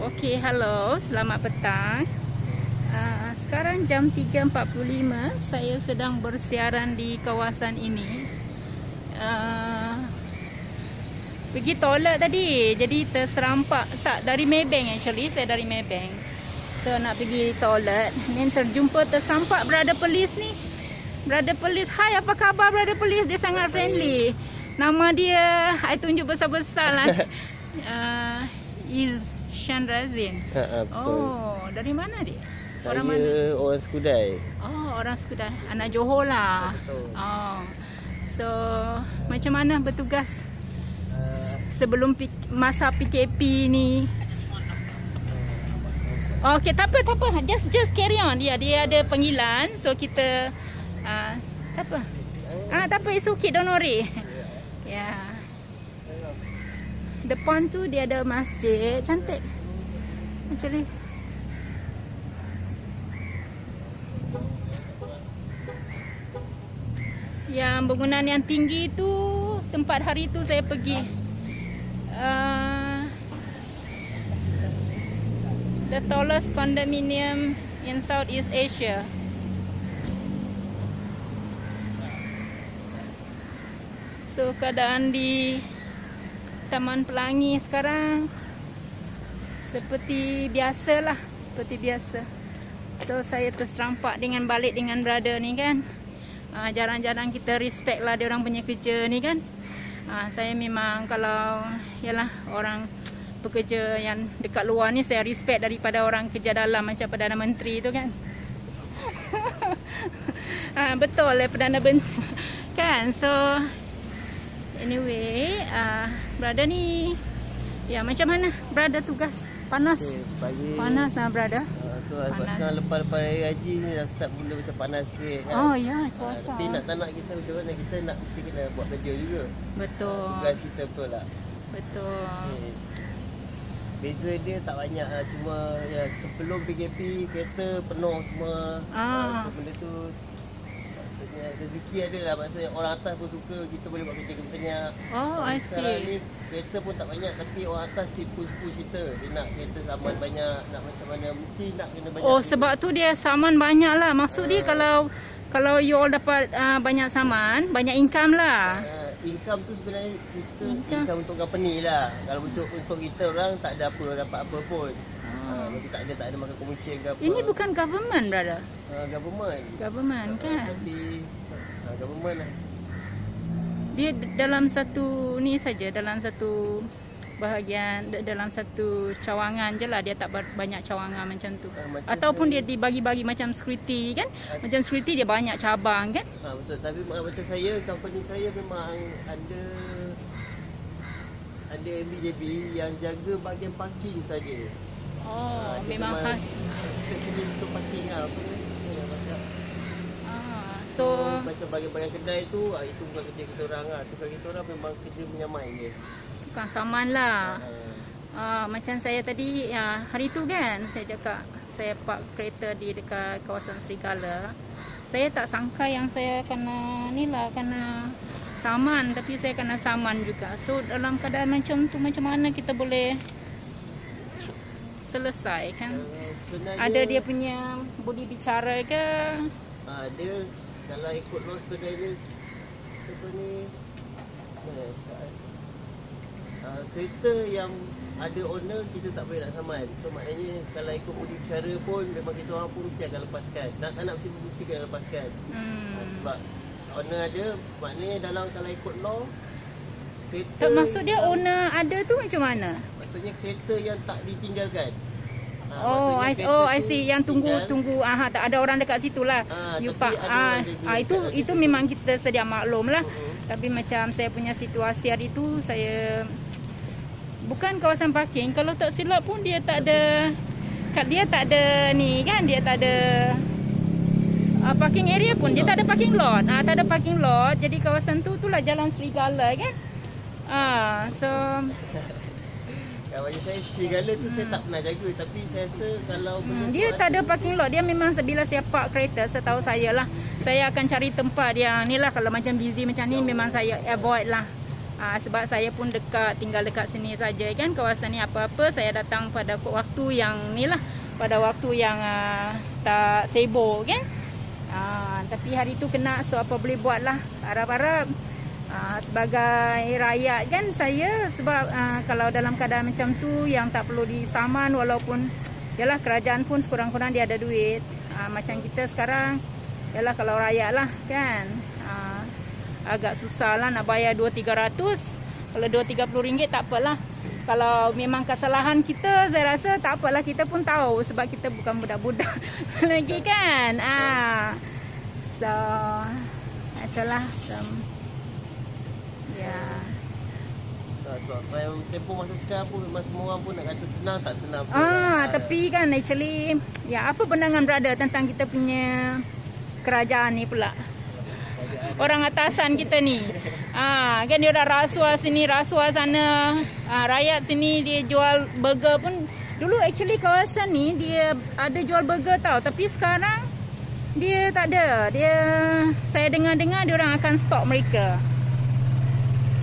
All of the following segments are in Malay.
Okey, halo, selamat petang. Sekarang jam 3.45, saya sedang bersiaran di kawasan ini. Pergi toilet tadi, jadi terserempak. Tak, dari Maybank actually, saya dari Maybank. So nak pergi toilet, ni terjumpa terserempak brother polis ni. Brother polis, hai apa khabar brother polis? Dia sangat friendly. Nama dia, I tunjuk besar-besar lah. Is Shandrazin. Oh, dari mana dia? Saya orang mana? Orang Skudai. Oh, orang Skudai. Anak Johor lah. Betul. Oh. So, macam mana bertugas sebelum masa PKP ni? Okay, tak apa. Just carry on. Dia ada panggilan. So, kita tak apa. Tak apa, it's okay, don't worry. Ya. Depan tu dia ada masjid. Cantik. Macam ni. Yang bangunan yang tinggi tu, tempat hari tu saya pergi. The tallest condominium in Southeast Asia. So keadaan di Taman Pelangi sekarang seperti biasa lah, seperti biasa. So saya terserempak dengan balik dengan brother ni kan. Jarang-jarang kita respect lah dia orang punya kerja ni kan. Saya memang kalau yalah orang pekerja yang dekat luar ni saya respect daripada orang kerja dalam macam Perdana Menteri tu kan. Betul lah Perdana Menteri kan. So anyway, brother ni ya macam mana brother tugas? Panas. Pagi. Panas brother. Pasal lepas hari haji ni dah start mula macam panas sikit kan. Oh ya, cuaca. Tapi tak nak kita macam mana, kita nak mesti kena buat kerja juga. Betul. Tugas kita betul tak? Betul. Beza dia tak banyak lah. Cuma ya, sebelum PKP kereta penuh semua. So benda tu maksudnya rezeki ada lah. Maksudnya orang atas pun suka kita boleh buat kerja banyak. Oh, I see. Sekarang ni kereta pun tak banyak, tapi orang atas still push kita. Dia nak kereta saman banyak, nak macam mana, mesti nak kena banyak. Oh, sebab tu dia saman banyak lah. Maksud dia kalau you all dapat banyak saman, banyak income lah. Income tu sebenarnya kita income untuk company lah. Kalau untuk kita orang tak ada dapat apa pun. Mesti tak ada makan komisen ke apa. Ini bukan government brother. Government kan. Tapi government lah. Dia dalam satu ni saja, dalam satu bahagian, dalam satu cawangan je lah. Dia tak banyak cawangan macam tu. Ataupun dia dibagi-bagi macam security kan. Macam security dia banyak cabang kan. Betul. Tapi macam saya, company saya memang ada MBJB yang jaga bahagian parking saja. Memang khas. Specialist untuk parking lah. So macam bagian-bagian kedai tu, itu bukan kerja kita orang lah. Tukar kita orang memang kerja menyamai je. Bukan saman lah. Macam saya tadi, hari tu kan, saya cakap saya park kereta di dekat kawasan Serigala. Saya tak sangka yang saya kena saman, tapi saya kena saman juga. So dalam keadaan macam tu, macam mana kita boleh selesai kan? Ada dia punya budi bicara ke? Dia kalau ikut law sebenarnya kereta yang ada owner kita tak boleh nak saman. So maknanya kalau ikut budi bicara pun memang kita orang pun mesti akan lepaskan. Tak nak mesti kena lepaskan. Sebab owner ada, maknanya dalam kalau ikut law kereta. Maksud dia owner ada tu macam mana? Maksudnya kereta yang tak ditinggalkan. I see. Yang tunggu tak ada orang dekat situ lah. You park. Itu memang kita sedia maklum lah. Tapi macam saya punya situasi hari tu, saya bukan kawasan parking. Kalau tak silap pun dia tak ada ni kan, dia tak ada parking area pun. Dia tak ada parking lot. Tak ada parking lot. Jadi kawasan tu itulah Jalan Serigala kan. So Macam saya Serigala tu saya tak pernah jaga. Tapi saya rasa kalau dia tak ada parking lot. Dia memang bila saya park kereta, setahu saya lah, saya akan cari tempat yang ni lah. Kalau macam busy macam ni memang saya avoid lah. Sebab saya pun tinggal dekat sini saja kan, kawasan ni apa-apa saya datang pada waktu yang ni lah, pada waktu yang tak sibuk kan. Tapi hari tu kena, so apa boleh buat lah. Harap-harap sebagai rakyat kan saya, sebab kalau dalam keadaan macam tu yang tak perlu disaman, walaupun yalah kerajaan pun sekurang-kurang dia ada duit. Macam kita sekarang yalah kalau rakyat lah kan, agak susah lah nak bayar 200-300. Kalau 230 ringgit tak apalah. Kalau memang kesalahan kita, saya rasa tak apalah, kita pun tahu sebab kita bukan budak-budak lagi kan. So itulah ya. Sebab tempoh masa sekarang pun memang semua orang pun nak kata senang, tak senang pun. Tapi kan actually ya, apa pandangan brother tentang kita punya kerajaan ni pula? Orang atasan kita ni. Kan dia dah rasuah sini, rasuah sana. Rakyat sini dia jual burger pun. Dulu actually kawasan ni dia ada jual burger tau, tapi sekarang dia tak ada. Saya dengar-dengar dia orang akan stop mereka.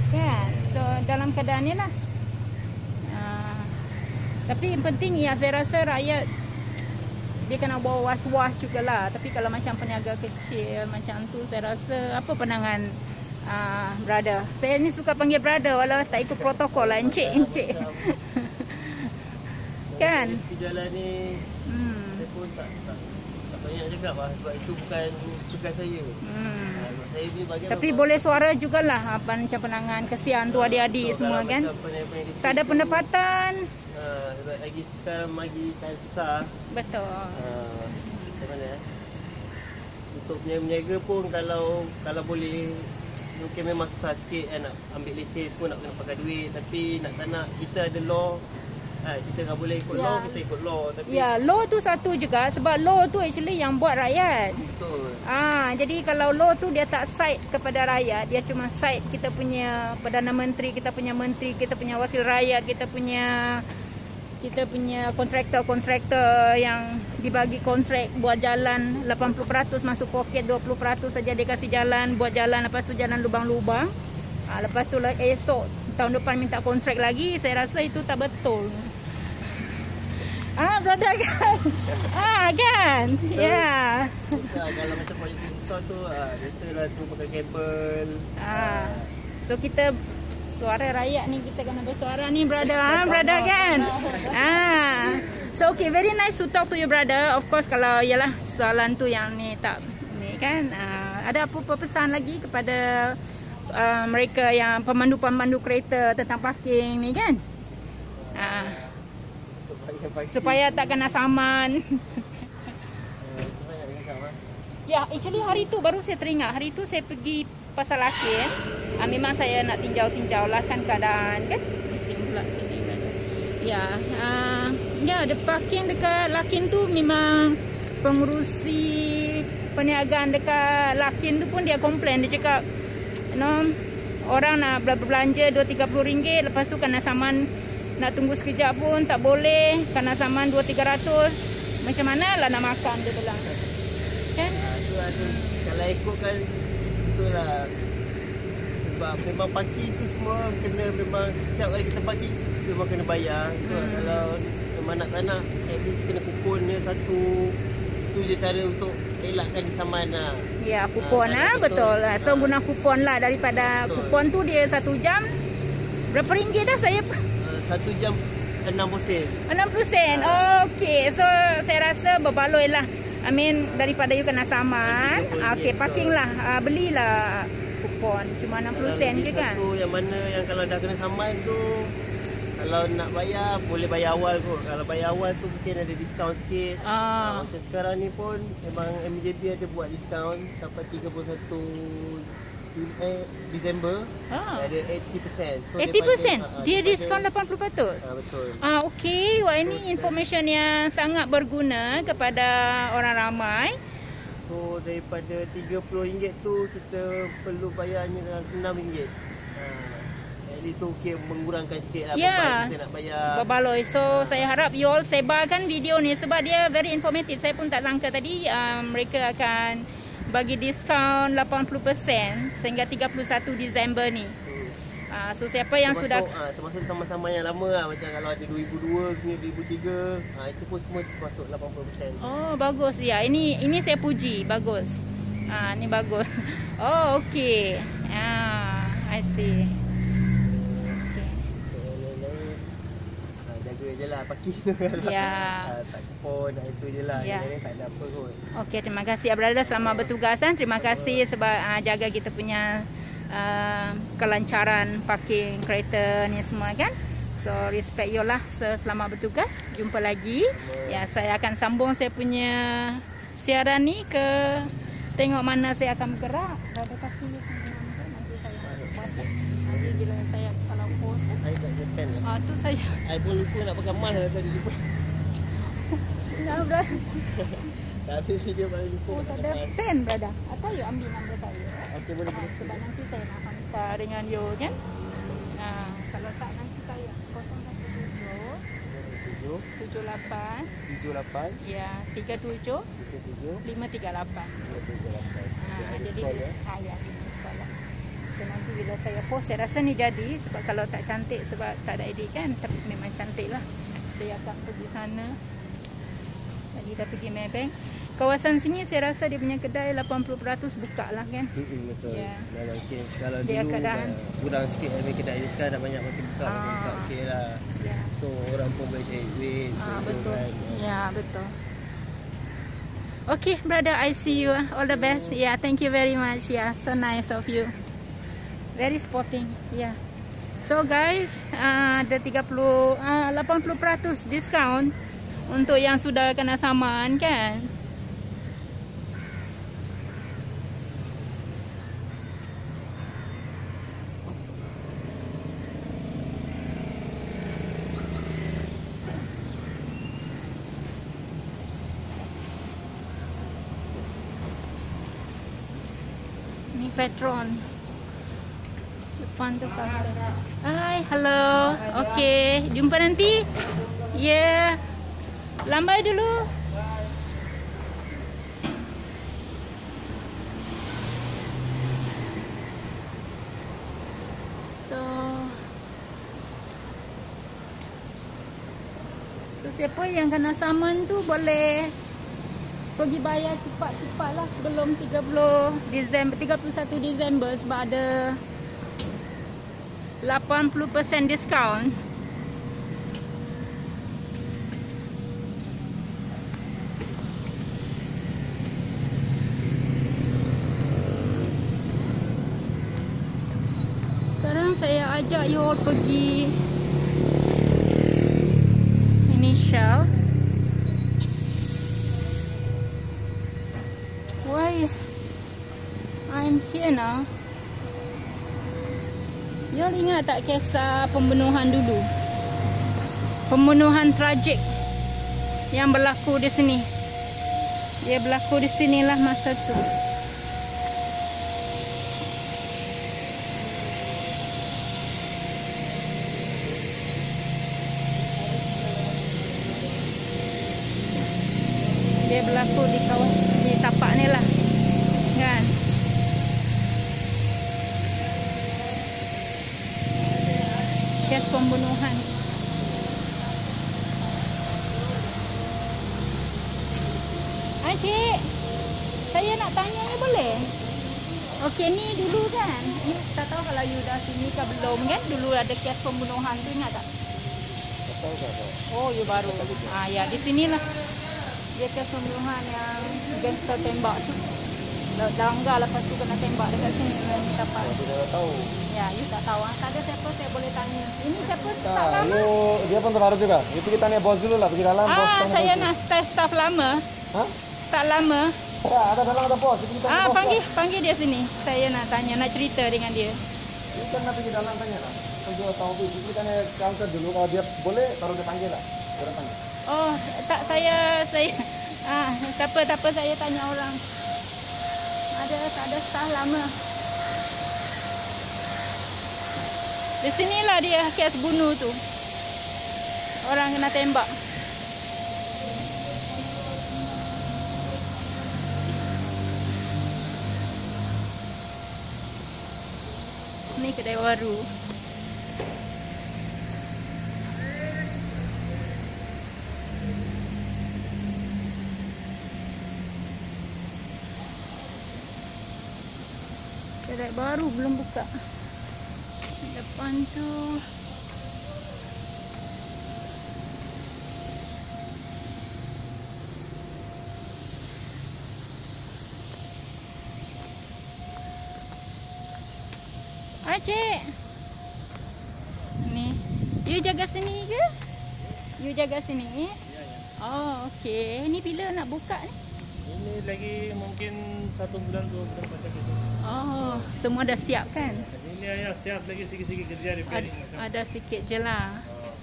Kan? So dalam keadaan ni lah. Tapi yang penting ya, saya rasa rakyat dia kena bawa was-was jugalah. Tapi kalau macam peniaga kecil macam tu, saya rasa apa pandangan brother? Saya ni suka panggil brother walau tak ikut protokol lah, encik. Kan? Jalan ni saya pun tak banyak cakap lah, sebab itu bukan tugas saya. Saya ni bagian tapi boleh suara jugalah apa macam pandangan, kesian tu adik-adik semua kan. Tak ada pendapatan. Lagi sekarang lagi kan susah. Betul. Macam mana untuk berniaga pun, kalau boleh mungkin memang susah sikit nak ambil lesen pun, nak kena pakai duit. Tapi nak tak nak, kita ada law. Kita tak boleh ikut law, kita ikut law. Tapi law tu satu juga, sebab law tu actually yang buat rakyat. Betul. Jadi kalau law tu dia tak side kepada rakyat, dia cuma side kita punya Perdana Menteri, kita punya menteri, kita punya wakil rakyat, kita punya kontraktor yang dibagi kontrak buat jalan 80% masuk poket, 20% saja dia kasih jalan, buat jalan, lepas tu jalan lubang-lubang. Lepas tu esok tahun depan minta kontrak lagi. Saya rasa itu tak betul. Brother kan? Kan? Ya. Kalau macam politik besar tu, biasalah tu pakai kabel. So kita suara rakyat ni, kita kena bersuara ni brother. Brother kan? So okay, very nice to talk to you brother. Of course kalau yalah soalan tu yang ni tak ni kan. Ada apa-apa pesan lagi kepada mereka yang pemandu-pemandu kereta tentang parking ni kan? Supaya tak kena saman. Ya, actually hari tu baru saya teringat. Hari tu saya pergi Pasar Lakin. Memang saya nak tinjau-tinjau lah kan keadaan kan. Bising pula sini. Ya, ada parking dekat Lakin tu, memang pengurusi perniagaan dekat Lakin tu pun dia komplain. Dia cakap, orang nak berbelanja 2-30 ringgit, lepas tu kena saman, nak tunggu sekejap pun tak boleh, kena saman 200-300. Macam mana lah nak makan, dia bilang kan? Kalau ikutkan itulah, sebab memang parking tu semua kena, memang setiap kali kita parking memang kena bayar. Kalau memang nak tak nak, at least kena kupon dia satu. Itu je cara untuk elakkan disaman lah. Ya, kupon betul lah. So guna kupon lah, daripada betul. Kupon tu dia 1 jam berapa ringgit dah saya? 1 jam 60 sen. 60 sen. Okey. So saya rasa berbaloi lah. Daripada you kena saman. Okey, parking lah. Belilah kupon. Cuma 60 sen je kan. Yang mana yang kalau dah kena saman tu, kalau nak bayar, boleh bayar awal kot. Kalau bayar awal tu mungkin ada diskaun sikit. Macam sekarang ni pun memang MJB ada buat diskaun sampai 31 Disember. Ada 80%. So 80%? Dia diskaun 80%? Betul. Okey. Wah, ini information yang sangat berguna kepada orang ramai. So daripada RM30 tu kita perlu bayar hanya RM6. Itu mengurangkan sikit lah beban kita nak bayar. Berbaloi. So saya harap you all sebarkan video ni sebab dia very informative. Saya pun tak sangka tadi mereka akan bagi diskaun 80% sehingga 31 Disember ni. So siapa yang sudah termasuk sama-sama yang lama lah, macam kalau ada 2002 ke 2003, itu pun semua termasuk 80%. Oh, bagus ya. Ini saya puji, bagus. Ini bagus. Oh, okey. I see. Jaga je lah parking tu kan. Ya. Tak kupon, itu je lah. Ya. Yang lain tak ada apa kot. Okey, terima kasih brother, selamat bertugas kan. Terima kasih sebab jaga kita punya kelancaran parking kereta ni semua kan. So respect you lah. Selamat bertugas. Jumpa lagi. Ya, saya akan sambung saya punya siaran ni ke tengok mana saya akan bergerak. Brother kasih nanti saya nanti bila saya kalau post Saya tak ada pen lah. tu saya Saya pun lupa nak pakai mask lah tadi lupa. nah, brother. Tak habis video paling lupa. Oh, tak ada pen brother. Atau you ambil nombor saya. Okey, boleh. Sebab nanti saya nak hantar dengan you kan. Kalau tak nanti saya 017 78 ya 37 538. Jadi ya di sekolah. So nanti bila saya post saya rasa ni jadi, sebab kalau tak cantik sebab tak ada edit kan, tapi memang cantik lah. Saya akan pergi sana. Tadi dah pergi Maybank. Kawasan sini saya rasa dia punya kedai 80% buka lah kan. Betul. Ya. Okay. Kalau Dia dulu keadaan kurang sikit kedai ni, sekarang dah banyak makin buka. Okey lah. Ya. So orang pun boleh cari duit. Betul. Kan. Ya, betul. Okay, brother, I see you. All the best. Yeah, thank you very much. Yeah, so nice of you. Very sporting. Yeah. So guys, ada 80% diskaun untuk yang sudah kena saman kan. Ni Petron. Depan tu kafe. Hai, hello. Okey, jumpa nanti. Yeah. Lambai dulu. So siapa yang kena saman tu boleh pergi bayar cepat-cepat lah sebelum 31 Disember sebab ada 80% diskaun. Sekarang saya ajak you all pergi ini Shell. Why I'm here now? You ingat tak kisah pembunuhan dulu? Pembunuhan tragik yang berlaku di sini. Dia berlaku di sinilah masa tu. Dia berlaku di kawasan di tapak ni lah, kan? Kes pembunuhan. Cik, saya nak tanya ni boleh? Okey, ni dulu kan? Ni tak tahu kalau you dah sini ke belum kan? Dulu ada kes pembunuhan tu, ingat tak? Tahu tak? Oh, you baru. Ya, di sinilah. Dia kes pembunuhan yang gangster tembak tu. Langgar lepas tu kena tembak dekat sini dengan tapak. Saya tak tahu. Ya, you tak tahu. Tak ada siapa saya boleh tanya. Ini siapa staff lama? Dia pun terbaru juga. Itu kita tanya bos dulu lah, pergi dalam. Saya nak staff lama. Hah? Staff lama. Ya, ada dalam ada bos. Itu kita tanya bos. Panggil dia sini. Saya nak tanya, nak cerita dengan dia. Kita nak pergi dalam tanya lah. Kalau dia tahu tu, kita tanya counter dulu. Kalau dia boleh, baru dia panggil lah. Dia panggil. Oh, tak saya tak apa saya tanya orang. Tak ada staff lama. Di sinilah dia kes bunuh tu. Orang kena tembak. Ni kedai baru. Kedai baru belum buka. Depan tu Cik. Ni. You jaga sini ke? You jaga sini? Ya, ya. Oh, okey. Ni bila nak buka ni? Ini lagi mungkin 1 bulan 2 bulan macam itu. Oh, semua dah siap kan? Ini ya siap lagi sikit-sikit kerja repairing. Ada sikit je lah. Oh.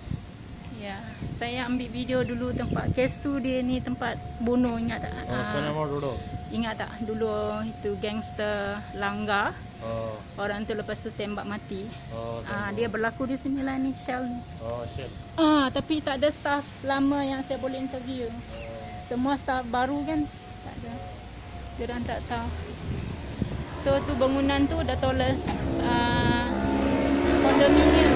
Ya, saya ambil video dulu tempat kes tu, dia ni tempat bunuh, ingat tak? Sonamar Road. Ingat tak dulu itu gangster Langgar? Oh. Orang tu lepas tu tembak mati. Oh. Dia berlaku di sini lah ni, Shell ni. Oh, shit. Tapi tak ada staff lama yang saya boleh interview. Semua staff baru kan? Tak ada. Diorang tak tahu. So tu bangunan tu dah tallest condominium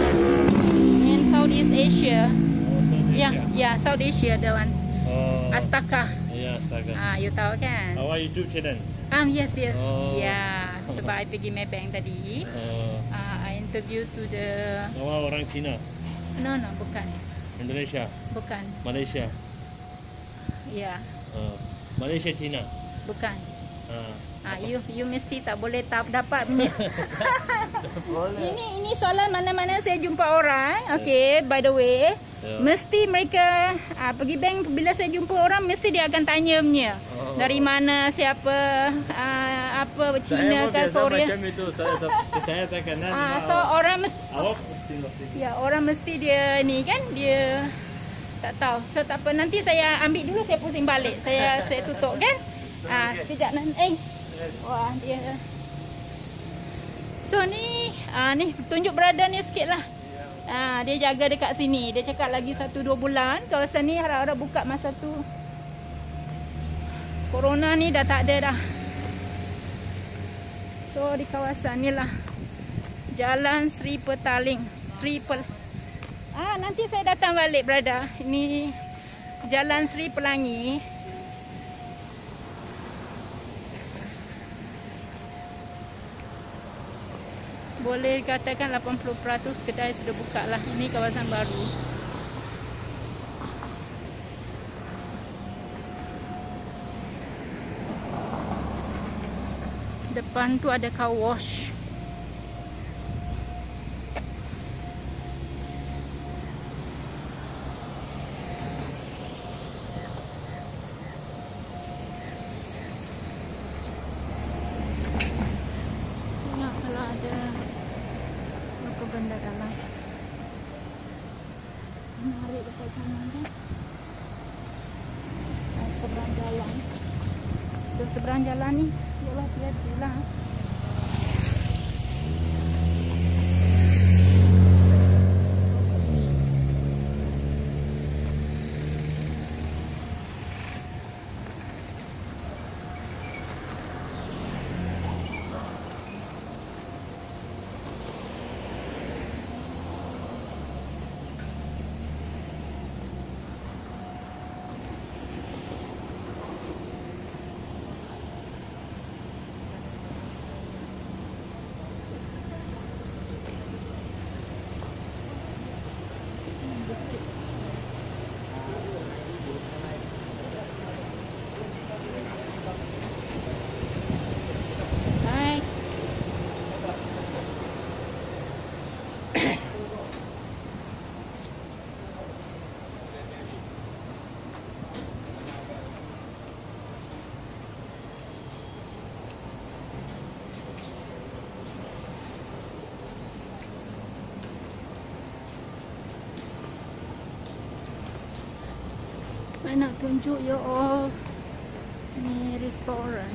in Southeast Asia. Oh, South Asia. Yeah, South Asia that one. Oh. Astaka. Ya, astaga. You tahu kan? Awak YouTube channel. Yes. Oh. Yeah, sebab I pergi Maybank tadi. Oh. I interview to the... Awak orang Cina. No, bukan. Indonesia. Bukan. Malaysia. Yeah, Malaysia Cina. bukan. Ah. You mesti tak boleh dapat punya. Boleh. Ini soalan mana-mana saya jumpa orang. Okay, by the way, mesti mereka pergi bank, bila saya jumpa orang mesti dia akan tanya punya. Dari mana, siapa, apa, Cina ke Korea. Macam itu. Saya tak kenal. So orang mesti, Awak mesti. ya, orang mesti dia ni kan, dia tak tahu. So tak apa, nanti saya ambil dulu, saya pusing balik. Saya tutup kan. Sekejap nanti. Wah, dia. So ni ni tunjuk berada ni sikit lah. Dia jaga dekat sini. Dia cakap lagi 1-2 bulan kawasan ni harap-harap buka masa tu. Corona ni dah tak ada dah. So di kawasan ni lah, Jalan Sri Petaling. Nanti saya datang balik, berada. Ini Jalan Sri Pelangi. Boleh katakan 80% kedai sudah buka lah. Ini kawasan baru. Depan tu ada car wash. Tengok kalau ada apa benda dalam. Menarik dekat sana kan. Seberang jalan. Seberang jalan ni, yalah, hati-hati lah. Saya nak tunjuk you all ni restoran.